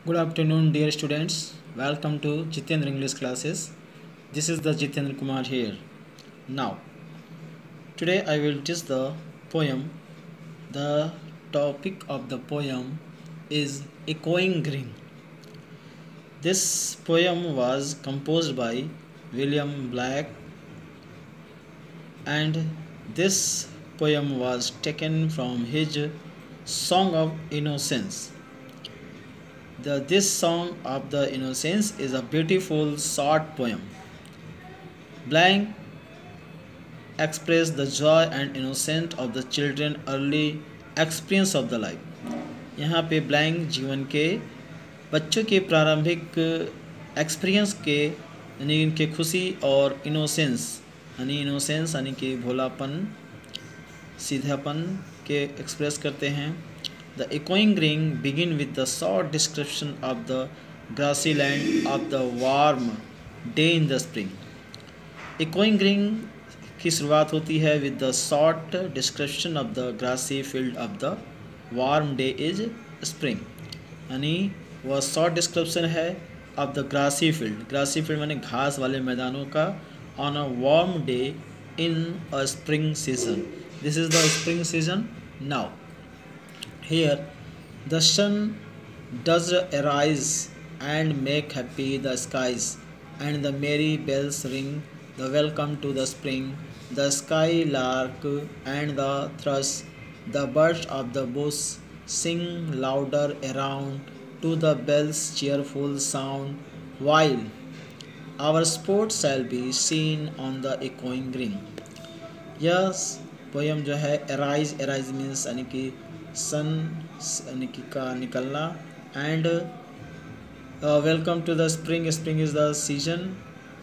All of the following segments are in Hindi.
Good afternoon, dear students. Welcome to Jitendra English classes. This is the Jitendra Kumar here. Now, today I will teach the poem. The topic of the poem is Echoing Green. This poem was composed by William Blake, and this poem was taken from his Song of Innocence. This Song of the Innocence is a beautiful short poem. Blank express the joy and innocence of the children early experience of the life. यहाँ पे ब्लैंक जीवन के बच्चों के प्रारंभिक एक्सपीरियंस के यानी इनके खुशी और इनोसेंस यानी कि भोलापन सीधापन के एक्सप्रेस करते हैं. The echoing ring begin with the short description of the grassy land of the warm day in the spring. Echoing ring की शुरुआत होती है with the short description of the grassy field of the warm day is spring. यानी वह शॉर्ट डिस्क्रिप्शन है of the grassy field. grassy field माने घास वाले मैदानों का on a warm day in a spring season. This is the spring season now. Here the sun does arise and make happy the skies, and the merry bells ring the welcome to the spring. The skylark and the thrush, the birds of the bush, sing louder around to the bells' cheerful sound, while our sport shall be seen on the echoing ring. यह पोयम जो है arise means यानी कि सन यानी कि का निकलना, and welcome to the spring is the season,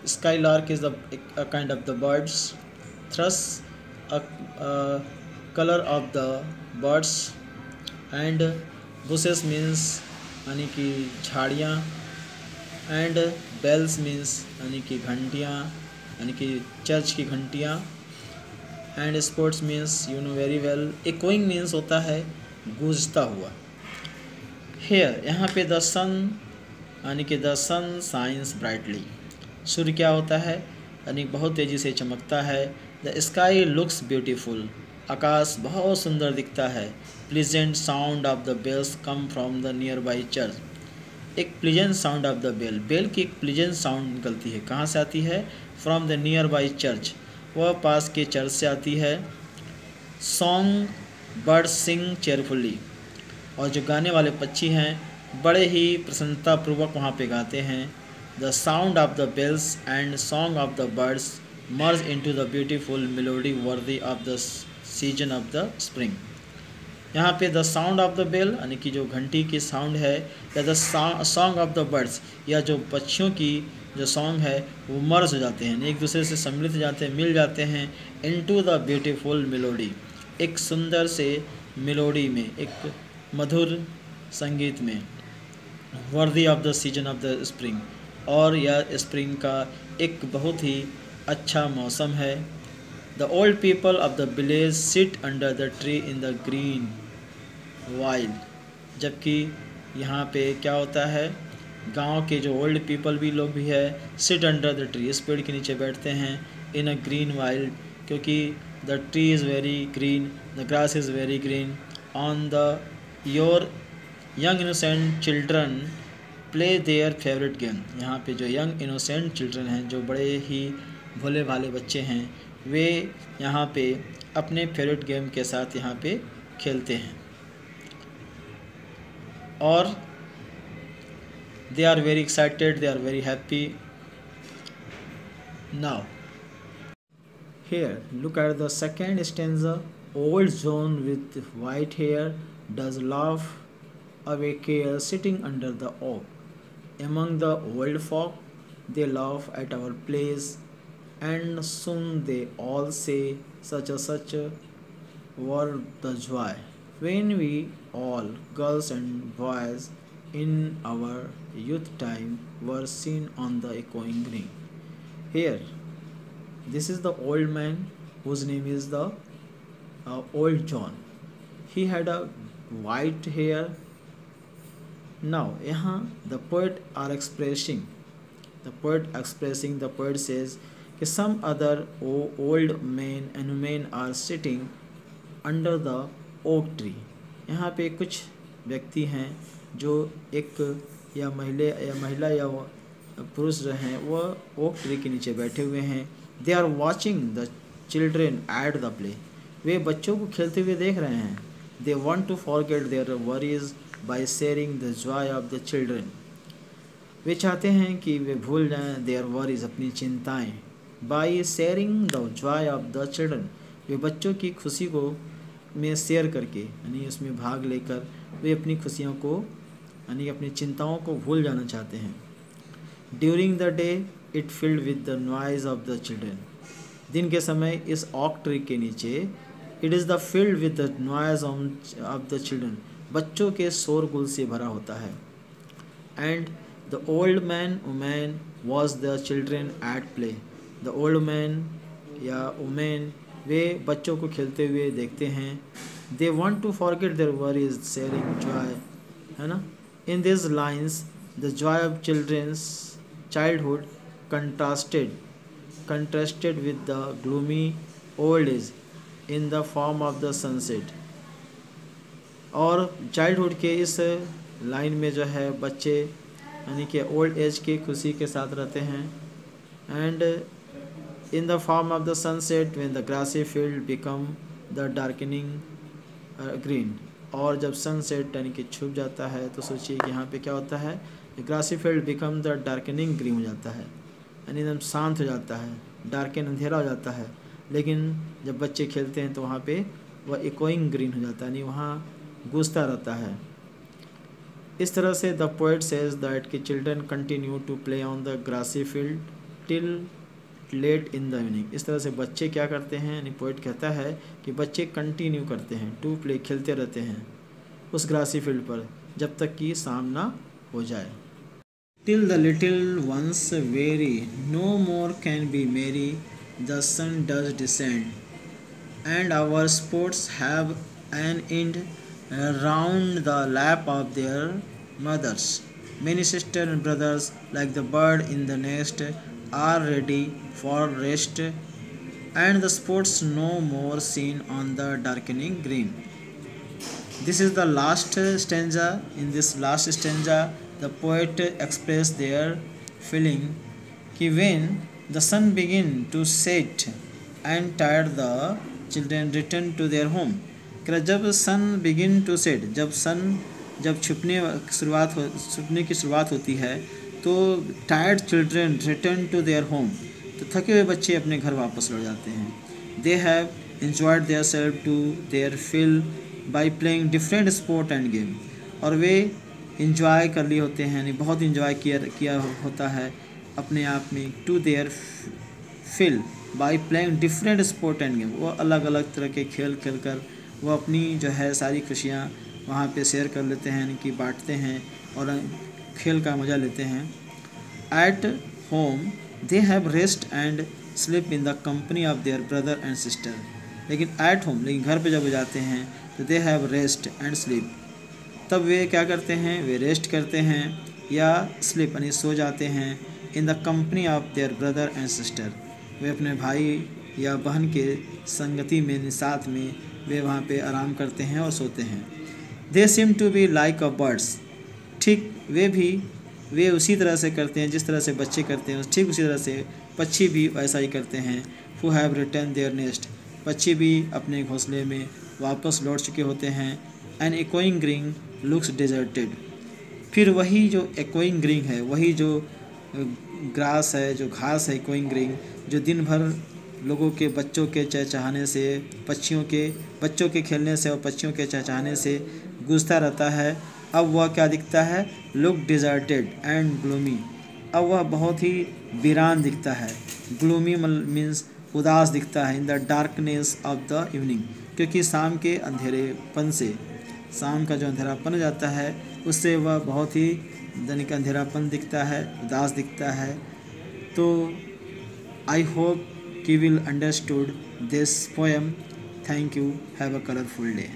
skylark is a kind of the birds, thrush a color of the birds, and bushes means यानी कि झाड़ियाँ, एंड bells means यानी कि घंटियाँ यानी कि चर्च की घंटियाँ, and sports means you know very well. echoing means होता है गूंजता हुआ. हेयर यहाँ पे द सन यानी कि द सन शाइन्स ब्राइटली. सूर्य क्या होता है यानी बहुत तेज़ी से चमकता है. The sky looks beautiful. आकाश बहुत सुंदर दिखता है. Pleasant sound of the bells come from the nearby church. एक pleasant sound of the bell की एक प्लीजेंट साउंड निकलती है. कहाँ से आती है? From the nearby church. वह पास के चर्च से आती है. सॉन्ग बर्ड सिंग चेयरफुली. और जो गाने वाले पक्षी हैं बड़े ही प्रसन्नतापूर्वक वहाँ पे गाते हैं. The sound of the bells and song of the birds merge into the beautiful melody worthy of the season of the spring. यहाँ पे the sound of the bell यानी कि जो घंटी की साउंड है, या the song of the birds या जो पक्षियों की जो सॉन्ग है वो मर्ज हो जाते हैं, एक दूसरे से सम्मिलित हो जाते हैं, मिल जाते हैं. इनटू द ब्यूटीफुल मेलोडी, एक सुंदर से मेलोडी में, एक मधुर संगीत में. वर्दी of the season of the spring, और यह स्प्रिंग का एक बहुत ही अच्छा मौसम है. The old people of the village sit under the tree in the green while. जबकि यहाँ पे क्या होता है, गांव के जो ओल्ड पीपल भी लोग भी है, सिट अंडर द ट्री, इस पेड़ के नीचे बैठते हैं. इन अ ग्रीन वाइल्ड, क्योंकि the tree is very green, the grass is very green. On the your young innocent children play their favourite game. यहाँ पे जो यंग इनोसेंट चिल्ड्रन हैं, जो बड़े ही भोले भाले बच्चे हैं, वे यहाँ पे अपने फेवरेट गेम के साथ यहाँ पे खेलते हैं. और they are very excited, they are very happy. Now here look at the second stanza. Old John with white hair does laugh away care, sitting under the oak. Among the old folk they laugh at our plays, and soon they all say such were the joy when we all, girls and boys, in our youth time were seen on the echoing ring. Here, this is the old man whose name is the old John. He had a white hair Now यहाँ the poet expressing the poet says कि some other old men and women are sitting under the oak tree. यहाँ पे कुछ व्यक्ति हैं जो एक या महिला या पुरुष जो हैं वह ओक ट्री के नीचे बैठे हुए हैं. They are watching the children at द प्ले. वे बच्चों को खेलते हुए देख रहे हैं. They want to forget their worries by sharing the joy of the children. वे चाहते हैं कि वे भूल जाएं देयर वरीज अपनी चिंताएं. By sharing the joy of the children. वे बच्चों की खुशी को में शेयर करके यानी उसमें भाग लेकर वे अपनी खुशियों को यानी अपनी चिंताओं को भूल जाना चाहते हैं. During the day it filled with the noise of the children. दिन के समय इस ऑक ट्री के नीचे it is the field with the noise of the children. बच्चों के शोरगुल से भरा होता है. And the old man women was the children at play. The old man या वुमेन वे बच्चों को खेलते हुए देखते हैं. They want to forget their worries sharing Joy, है ना. In this lines the joy of childhood contrasted with the gloomy old age in the form of the sunset. और चाइल्डहुड के इस लाइन में जो है बच्चे यानी कि ओल्ड एज की खुशी के साथ रहते हैं. And in the form of the sunset when the grassy field become the darkening green. और जब सनसेट यानी कि छुप जाता है तो सोचिए कि यहाँ पे क्या होता है. Grassy field become the darkening green हो जाता है यानी एकदम शांत हो जाता है. डार्कन अंधेरा हो जाता है. लेकिन जब बच्चे खेलते हैं तो वहाँ पे वह इकोइंग ग्रीन हो जाता है यानी वहाँ गूंजता रहता है. इस तरह से द पोएट सेज दैट कि children continue to play on the grassy field till late in the evening. इस तरह से बच्चे क्या करते हैं यानी पोएट कहता है कि बच्चे कंटिन्यू करते हैं टू प्ले खेलते रहते हैं उस ग्रासी फील्ड पर जब तक कि शाम ना हो जाए. Till the little ones weary no more can be merry the sun does descend and our sports have an end round the lap of their mothers. Many sisters and brothers, like the bird in the nest, are ready for rest, and the sports no more seen on the darkening green. This is the last stanza. In this last stanza, the poet expressed their feeling कि when the sun begin to set and tired the children return to their home. जब सन बिगिन टू सेट जब छुपने की शुरुआत होती है तो tired children return to their home. तो थके हुए बच्चे अपने घर वापस लौट जाते हैं. They have enjoyed their self to their fill by playing different sport and game. और वे इंजॉय कर लिए होते हैं यानी बहुत इंजॉय किया होता है अपने आप में to their fill by playing different sport and game. वो अलग अलग तरह के खेल खेलकर वो अपनी जो है सारी खुशियाँ वहाँ पे शेयर कर लेते हैं यानी कि बांटते हैं और खेल का मज़ा लेते हैं. At home they have rest and sleep in the company of their brother and sister. लेकिन घर पे जब वो जाते हैं तो they have rest and sleep. तब वे क्या करते हैं, वे रेस्ट करते हैं या स्लीप यानी सो जाते हैं in the company of their brother and sister. वे अपने भाई या बहन के संगति में साथ में वे वहाँ पे आराम करते हैं और सोते हैं. They seem to be like a birds. ठीक वे उसी तरह से करते हैं जिस तरह से बच्चे करते हैं. ठीक उसी तरह से पक्षी भी वैसा ही करते हैं. Who have return there nest. पक्षी भी अपने घोंसले में वापस लौट चुके होते हैं. An echoing green looks deserted. फिर वही जो इकोइंग ग्रीन है, वही जो ग्रास है, जो घास है इकोइंग ग्रीन, जो दिन भर लोगों के बच्चों के चहचहाने से बच्चों के खेलने से और पक्षियों के चहचहाने से गूंजता रहता है. अब वह क्या दिखता है, लुक डिजर्टेड एंड ग्लूमी. अब वह बहुत ही वीरान दिखता है. ग्लूमी मीन्स उदास दिखता है. In the darkness of the evening, क्योंकि शाम के अंधेरेपन से, शाम का जो अंधेरापन हो जाता है उससे वह बहुत ही दैनिक अंधेरापन दिखता है, उदास दिखता है. तो I hope you will understood this poem. Thank you. Have a colorful day.